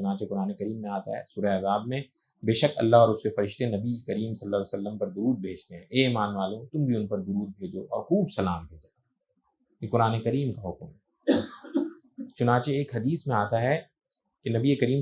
چنانچہ قرآن کریم میں آتا ہے سورہ احزاب میں، بے شک اللہ اور اس کے فرشتے نبی کریم صلی اللہ علیہ وسلم پر درود بھیجتے ہیں، اے ایمان والو تم بھی ان پر درود بھیجو اور خوب سلام بھیجو۔ یہ قرآن کریم کا حکم ہے۔ چنانچہ ایک حدیث میں آتا ہے کہ نبی کریم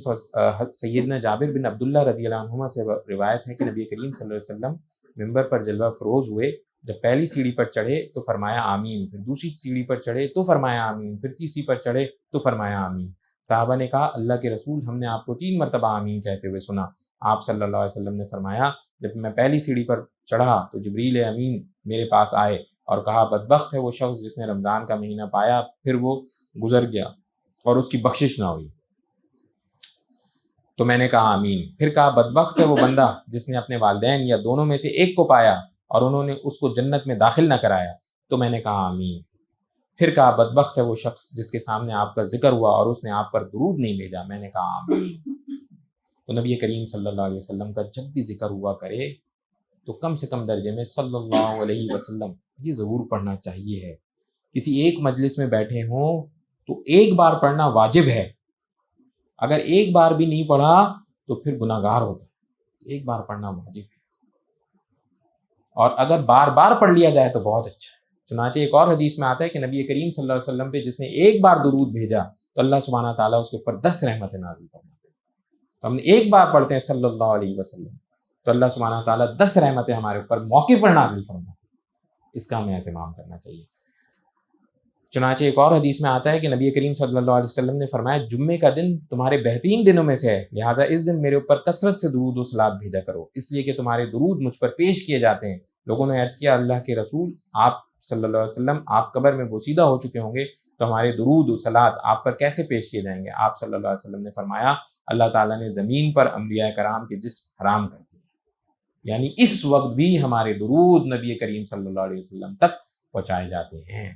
سیدنا جابر بن عبداللہ رضی اللہ عنہما سے روایت ہے کہ نبی کریم صلی اللہ علیہ وسلم ممبر پر جلوہ فروز ہوئے، جب پہلی سیڑھی پر چڑھے تو فرمایا آمین، پھر دوسری سیڑھی پر چڑھے تو فرمایا آمین، پھر تیسری پر چڑھے تو فرمایا آمین۔ صحابہ نے کہا اللہ کے رسول ہم نے آپ کو 3 مرتبہ آمین کہتے ہوئے سنا۔ آپ صلی اللہ علیہ وسلم نے فرمایا جب میں پہلی سیڑھی پر چڑھا تو جبریل امین میرے پاس آئے اور کہا بدبخت ہے وہ شخص جس نے رمضان کا مہینہ پایا پھر وہ گزر گیا اور اس کی بخشش نہ ہوئی، تو میں نے کہا آمین۔ پھر کہا بدبخت ہے وہ بندہ جس نے اپنے والدین یا دونوں میں سے ایک کو پایا اور انہوں نے اس کو جنت میں داخل نہ کرایا، تو میں نے کہا آمین۔ پھر کہا بدبخت ہے وہ شخص جس کے سامنے آپ کا ذکر ہوا اور اس نے آپ پر درود نہیں بھیجا، میں نے کہا آمین۔ تو نبی کریم صلی اللہ علیہ وسلم کا جب بھی ذکر ہوا کرے تو کم سے کم درجے میں صلی اللہ علیہ وسلم یہ ضرور پڑھنا چاہیے ہے۔ کسی ایک مجلس میں بیٹھے ہوں تو ایک بار پڑھنا واجب ہے، اگر ایک بار بھی نہیں پڑھا تو پھر گناہ گار ہوتا ہے، ایک بار پڑھنا واجب ہے، اور اگر بار بار پڑھ لیا جائے تو بہت اچھا ہے۔ چنانچہ ایک اور حدیث میں آتا ہے کہ نبی کریم صلی اللہ علیہ وسلم پہ جس نے ایک بار درود بھیجا تو اللہ سبحانہ تعالیٰ اس کے اوپر 10 رحمتیں نازل فرماتے ہیں۔ تو ہم نے ایک بار پڑھتے ہیں صلی اللہ علیہ وسلم تو اللہ سبحانہ تعالیٰ 10 رحمتیں ہمارے اوپر موقع پر نازل فرماتے ہیں، اس کا ہمیں اہتمام کرنا چاہیے۔ چنانچہ ایک اور حدیث میں آتا ہے کہ نبی کریم صلی اللہ علیہ وسلم نے فرمایا جمعے کا دن تمہارے بہترین دنوں میں سے ہے، لہٰذا اس دن میرے اوپر کثرت سے درود و صلات بھیجا کرو، اس لیے کہ تمہارے درود مجھ پر پیش کیے جاتے ہیں۔ لوگوں نے عرض کیا اللہ کے رسول آپ صلی اللہ علیہ وسلم آپ قبر میں بوسیدہ ہو چکے ہوں گے تو ہمارے درود و صلات آپ پر کیسے پیش کیے جائیں گے؟ آپ صلی اللہ علیہ وسلم نے فرمایا اللہ تعالیٰ نے زمین پر انبیاء کرام کے جسم حرام کر دیے، یعنی اس وقت بھی ہمارے درود نبی کریم صلی اللہ علیہ وسلم تک پہنچائے جاتے ہیں۔